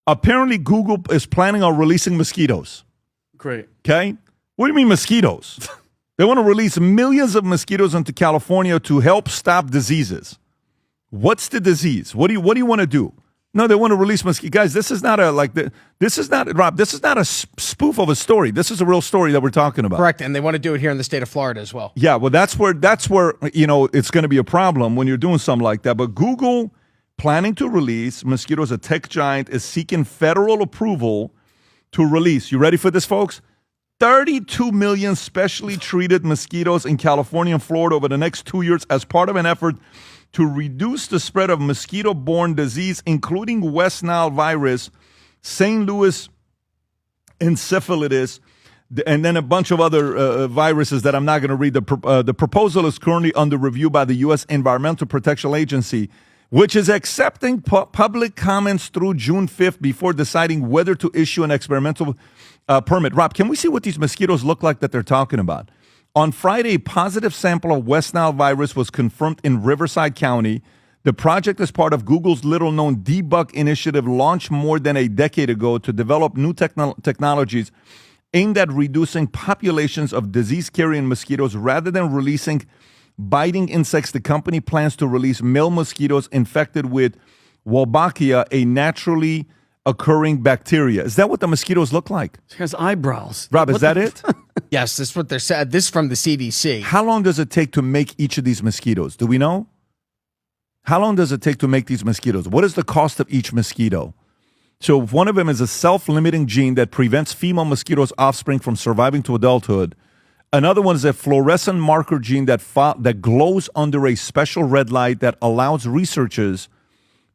Apparently, Google is planning on releasing mosquitoes. Great. Okay? What do you mean mosquitoes? They want to release millions of mosquitoes into California to help stop diseases. What's the disease? What do you want to do? No, they want to release mosquitoes. Guys, this is not Rob, this is not a spoof of a story. This is a real story that we're talking about. Correct, and they want to do it here in the state of Florida as well. Yeah, well, that's where it's going to be a problem when you're doing something like that. But Google, planning to release mosquitoes, a tech giant, is seeking federal approval to release. You ready for this, folks? 32 million specially treated mosquitoes in California and Florida over the next 2 years as part of an effort to reduce the spread of mosquito-borne disease, including West Nile virus, St. Louis encephalitis, and then a bunch of other viruses that I'm not going to read. The proposal is currently under review by the U.S. Environmental Protection Agency, which is accepting public comments through June 5th before deciding whether to issue an experimental permit. Rob, can we see what these mosquitoes look like that they're talking about? On Friday, a positive sample of West Nile virus was confirmed in Riverside County. The project is part of Google's little-known debug initiative launched more than a decade ago to develop new technologies aimed at reducing populations of disease-carrying mosquitoes rather than releasing biting insects. The company plans to release male mosquitoes infected with Wolbachia, a naturally occurring bacteria. Is that what the mosquitoes look like? She has eyebrows. Rob, is that it? Yes, this is what they're saying. This is from the CDC. How long does it take to make each of these mosquitoes? Do we know? How long does it take to make these mosquitoes? What is the cost of each mosquito? So if one of them is a self-limiting gene that prevents female mosquitoes' offspring from surviving to adulthood, another one is a fluorescent marker gene that glows under a special red light that allows researchers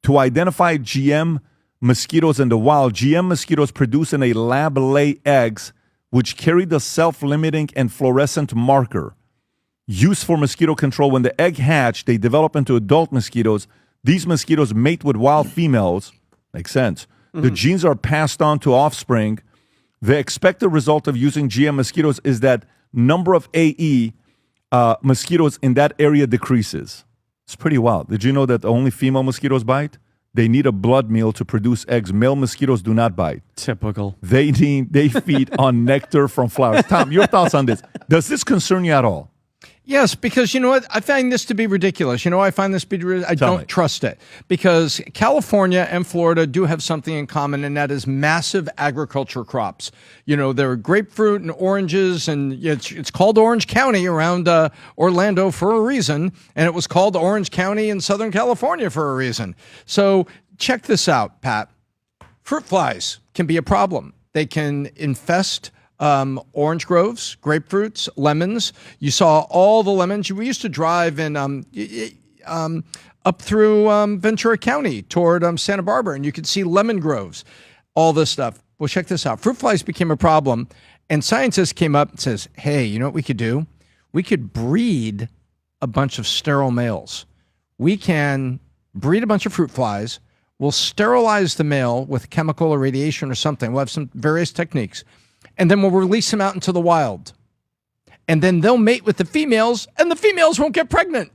to identify GM mosquitoes in the wild. GM mosquitoes produce in a lab lay eggs which carry the self-limiting and fluorescent marker. Used for mosquito control, when the egg hatch, they develop into adult mosquitoes. These mosquitoes mate with wild females. Makes sense. The genes are passed on to offspring. The expected result of using GM mosquitoes is that number of AE mosquitoes in that area decreases. It's pretty wild. Did you know that only female mosquitoes bite? They need a blood meal to produce eggs. Male mosquitoes do not bite. Typical. They feed on nectar from flowers. Tom, your thoughts on this? Does this concern you at all? Yes, because you know what? I find this to be ridiculous. You know, I find this to be I don't trust it, because California and Florida do have something in common, and that is massive agriculture crops. You know, there are grapefruit and oranges, and it's called Orange County around Orlando for a reason, and it was called Orange County in Southern California for a reason. So check this out, Pat. Fruit flies can be a problem. They can infest orange groves, grapefruits, lemons. You saw all the lemons. We used to drive in up through Ventura County toward Santa Barbara, and you could see lemon groves, all this stuff. Well, check this out. Fruit flies became a problem, and scientists came up and says, hey, you know what we could do? We could breed a bunch of sterile males. We can breed a bunch of fruit flies. We'll sterilize the male with chemical or radiation or something. We'll have some various techniques. And then we'll release them out into the wild. And then they'll mate with the females, and the females won't get pregnant.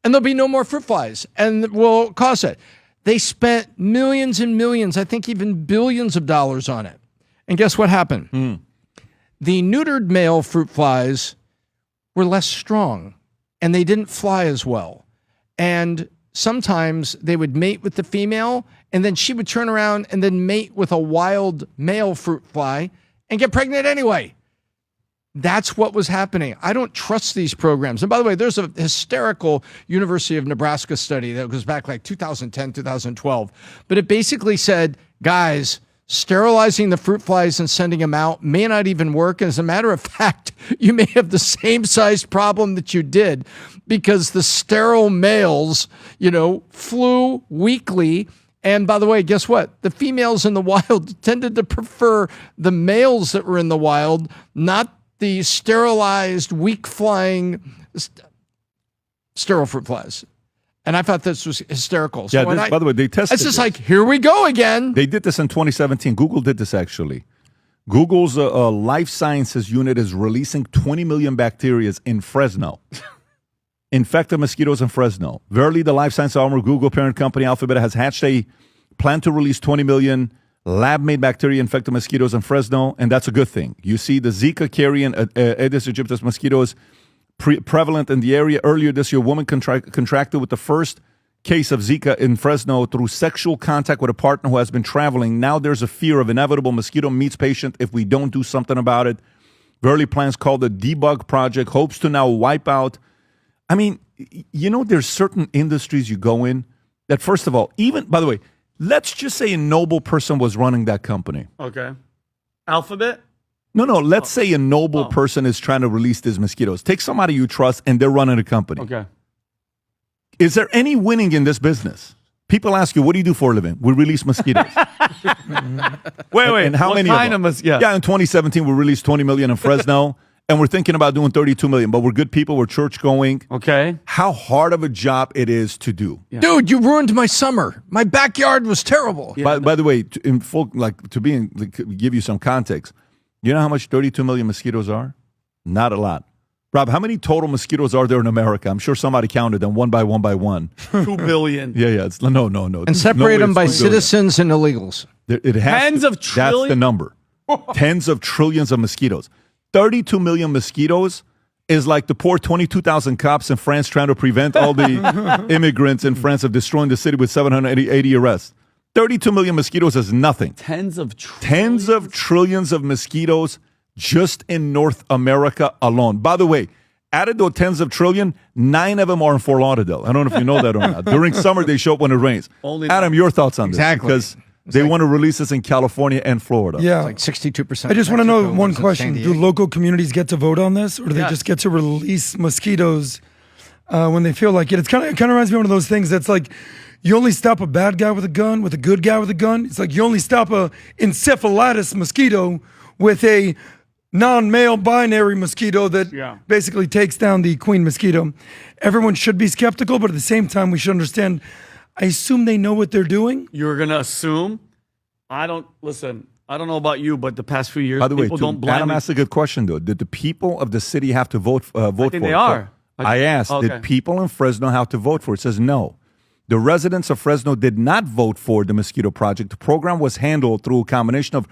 And there'll be no more fruit flies, and we'll cause it. They spent millions and millions, I think even billions of dollars on it. And guess what happened? The neutered male fruit flies were less strong, and they didn't fly as well. And sometimes they would mate with the female, and then she would turn around and then mate with a wild male fruit fly and get pregnant anyway. That's what was happening. I don't trust these programs. And by the way, there's a hysterical University of Nebraska study that goes back like 2010, 2012. But it basically said, guys, sterilizing the fruit flies and sending them out may not even work. As a matter of fact, you may have the same size problem that you did, because the sterile males, flew weakly. And by the way, guess what? The females in the wild tended to prefer the males that were in the wild, not the sterilized, weak-flying sterile fruit flies. And I thought this was hysterical. So by the way, they tested It's just like, here we go again. They did this in 2017. Google did this, actually. Google's life sciences unit is releasing 20 million bacteria in Fresno. Infected mosquitoes in Fresno. Verily, the life science arm of Google parent company Alphabet has hatched a plan to release 20 million lab-made bacteria-infected mosquitoes in Fresno, and that's a good thing. You see the Zika carrying Aedes aegypti mosquitoes prevalent in the area. Earlier this year, a woman contracted with the first case of Zika in Fresno through sexual contact with a partner who has been traveling. Now there's a fear of inevitable mosquito meats patient if we don't do something about it. Verily plans called the Debug Project, hopes to now wipe out. I mean, you know, there's certain industries you go in that, first of all, even, by the way, let's just say a noble person was running that company. Okay. Alphabet? No, let's say a noble person is trying to release these mosquitoes. Take somebody you trust and they're running a company. Okay. Is there any winning in this business? People ask you, what do you do for a living? We release mosquitoes. Wait. And how what many kind of them? Yeah, in 2017, we released 20 million in Fresno, and we're thinking about doing 32 million, but we're good people. We're church going. Okay. How hard of a job it is to do. Yeah. Dude, you ruined my summer. My backyard was terrible. Yeah. By the way, give you some context, you know how much 32 million mosquitoes are? Not a lot. Rob, how many total mosquitoes are there in America? I'm sure somebody counted them one by one. 2 billion. Yeah. It's, no. And separate them by citizens and illegals. It has Tens of trillions? That's the number. Tens of trillions of mosquitoes. 32 million mosquitoes is like the poor 22,000 cops in France trying to prevent all the immigrants in France of destroying the city with 780 arrests. 32 million mosquitoes is nothing. Tens of trillions. Tens of trillions of mosquitoes just in North America alone. By the way, added to tens of trillion, 9 of them are in Fort Lauderdale. I don't know if you know that or not. During summer, they show up when it rains. Adam, your thoughts on this? Exactly. Because they want to release this in California and Florida. Yeah. Like 62%. I just want to know one Mexico, question. San Do Diego. local communities get to vote on this, or do they Yes. just get to release mosquitoes when they feel like it? It's kind of reminds me of one of those things that's like, you only stop a bad guy with a gun with a good guy with a gun. It's like you only stop a encephalitis mosquito with a non-male binary mosquito that basically takes down the queen mosquito. Everyone should be skeptical, but at the same time, we should understand, I assume they know what they're doing. You're going to assume? I don't know about you, but the past few years, By the way, people don't blindly. Adam asked a good question, though. Did the people of the city have to vote for I think it? they are. I asked, Okay. did people in Fresno have to vote for it? It says no. The residents of Fresno did not vote for the mosquito project. The program was handled through a combination of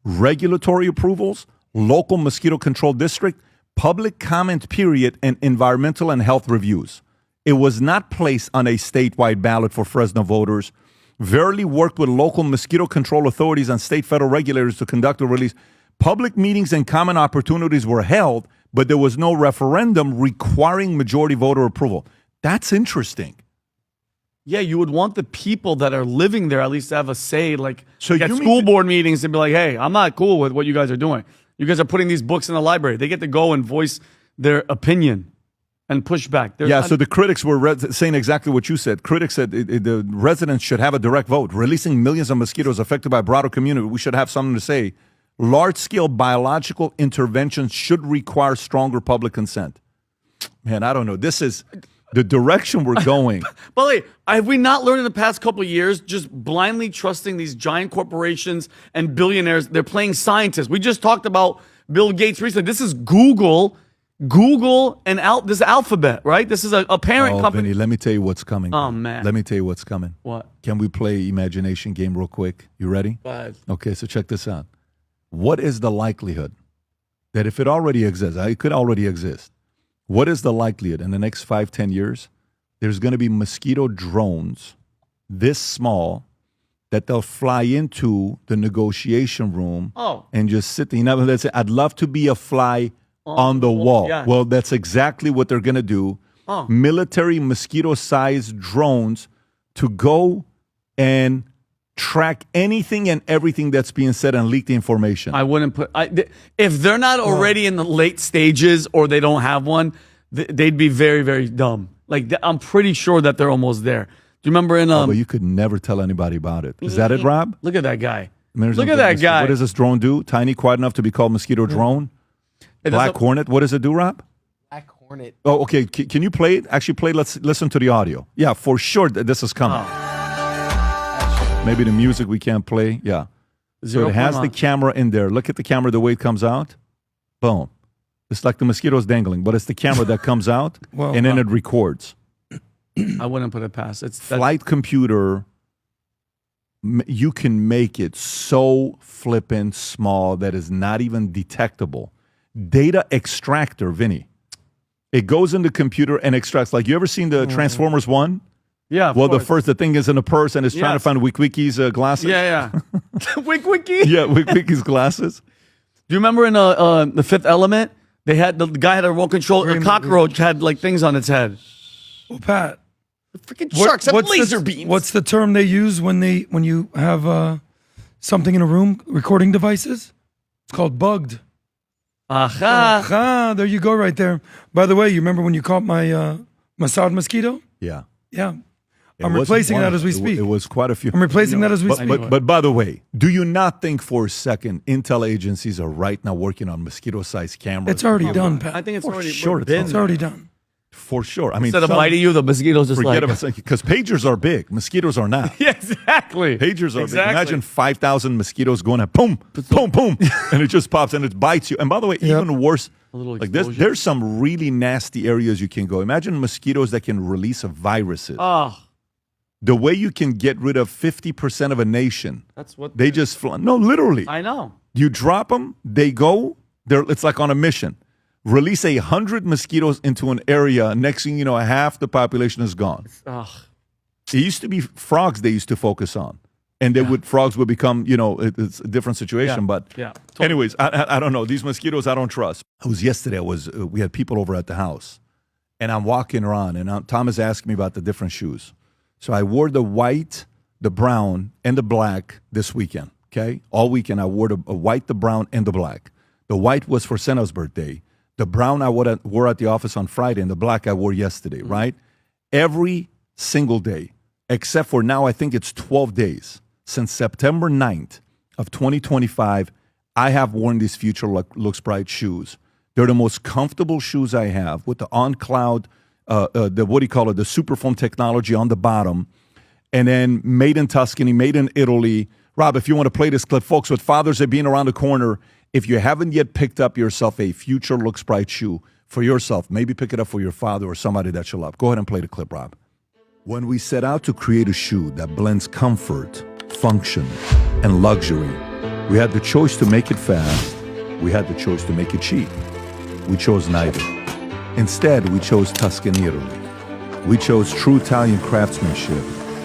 regulatory approvals, local mosquito control district, public comment period, and environmental and health reviews. It was not placed on a statewide ballot for Fresno voters. Verily worked with local mosquito control authorities and state federal regulators to conduct a release. Public meetings and comment opportunities were held, but there was no referendum requiring majority voter approval. That's interesting. Yeah, you would want the people that are living there at least to have a say, like So get you mean- school board meetings and be like, hey, I'm not cool with what you guys are doing. You guys are putting these books in the library. They get to go and voice their opinion and push back. Yeah, so the critics were saying exactly what you said. Critics said the residents should have a direct vote. Releasing millions of mosquitoes affected by a broader community, we should have something to say. Large-scale biological interventions should require stronger public consent. Man, I don't know. This is the direction we're going. But wait, have we not learned in the past couple of years just blindly trusting these giant corporations and billionaires? They're playing scientists. We just talked about Bill Gates recently. This is Google and this is Alphabet, right? This is a parent company. Vinny, let me tell you what's coming. Oh, man. Let me tell you what's coming. What? Can we play imagination game real quick? You ready? Okay, so check this out. What is the likelihood that if it already exists, it could already exist, what is the likelihood in the next 5-10 years there's going to be mosquito drones this small that they'll fly into the negotiation room and just sit there? You know, let's say, I'd love to be a fly on the wall. Yeah. Well, that's exactly what they're going to do. Military mosquito-sized drones to go and track anything and everything that's being said and leak the information. I wouldn't put if they're not already in the late stages or they don't have one, they'd be very, very dumb. Like I'm pretty sure that they're almost there. Do you remember in but you could never tell anybody about it. Is that it, Rob? Look at that guy. Look at that guy. What does this drone do? Tiny, quiet enough to be called mosquito drone? Black Hornet. What does it do, Rob? Black Hornet. Oh, okay. Can you play it? Actually, play. Let's listen to the audio. Yeah, for sure this is coming. Maybe the music we can't play. Yeah. So it has the camera in there. Look at the camera, the way it comes out. Boom. It's like the mosquitoes dangling, but it's the camera that comes out, and then it records. I wouldn't put it past. It's Flight computer, you can make it so flippin' small that is not even detectable. Data extractor, Vinny. It goes in the computer and extracts. Like, you ever seen the Transformers 1? Yeah. Of Well, course. the thing is in a purse and it's trying to Yes. find Wiki's glasses. Yeah. Wiki. Yeah, Wiki's glasses. Do you remember in The Fifth Element? They had the guy had a remote control. A cockroach had like things on its head. Well, Pat, Freaking sharks have laser the, beams. What's the term they use when you have something in a room, recording devices? It's called bugged. Aha. Ah, there you go, right there. By the way, you remember when you caught my Mossad mosquito? Yeah. Yeah. It I'm wasn't replacing one. that as we It speak. was quite a few. I'm replacing that as we But, speak. but by the way, do you not think for a second intel agencies are right now working on mosquito-sized cameras? It's already done, Pat. I think it's already sure it's been. It's already done. For sure. I mean, Instead of some- biting you, the mosquitoes just forget like. about because pagers are big, mosquitoes are not. Yeah, exactly. Pagers are exactly. big. Imagine 5,000 mosquitoes going at boom, boom, boom, and it just pops and it bites you. And by the way, even worse, little like explosion. there's some really nasty areas you can go. Imagine mosquitoes that can release viruses. Oh, The way you can get rid of 50% of a nation, that's what they just fly. No, literally. I know. You drop them, they go. It's like on a mission. Release 100 mosquitoes into an area. Next thing you know, half the population is gone. Ugh. It used to be frogs they used to focus on, and frogs would become, it's a different situation. Yeah. But Yeah. anyways, I don't know. These mosquitoes I don't trust. It was yesterday. We had people over at the house, and I'm walking around, and Tom is asking me about the different shoes. So I wore the white, the brown, and the black this weekend. Okay, all weekend I wore the white, the brown, and the black. The white was for Senna's birthday. The brown I wore at the office on Friday, and the black I wore yesterday, right? Every single day, except for now, I think it's 12 days. Since September 9th of 2025, I have worn these Future Looks Bright shoes. They're the most comfortable shoes I have with the on-cloud, the Superfoam technology on the bottom, and then made in Tuscany, made in Italy. Rob, if you want to play this clip, folks, with Father's Day being around the corner, if you haven't yet picked up yourself a Future Looks Bright shoe for yourself, maybe pick it up for your father or somebody that you love. Go ahead and play the clip, Rob. When we set out to create a shoe that blends comfort, function, and luxury, we had the choice to make it fast. We had the choice to make it cheap. We chose neither. Instead, we chose Tuscany, Italy. We chose true Italian craftsmanship,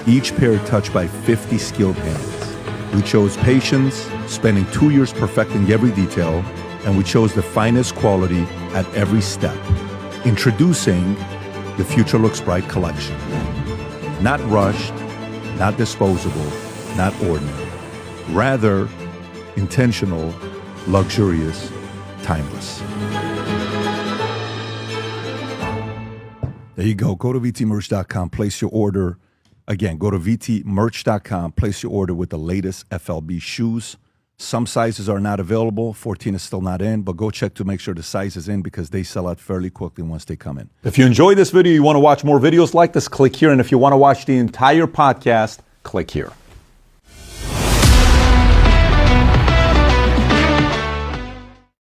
each pair touched by 50 skilled hands. We chose patience, spending 2 years perfecting every detail, and we chose the finest quality at every step. Introducing the Future Looks Bright collection. Not rushed, not disposable, not ordinary. Rather, intentional, luxurious, timeless. There you go. Go to vtmerch.com, place your order. Again, go to vtmerch.com, place your order with the latest FLB shoes. Some sizes are not available. 14 is still not in, but go check to make sure the size is in because they sell out fairly quickly once they come in. If you enjoyed this video, you want to watch more videos like this, click here. And if you want to watch the entire podcast, click here.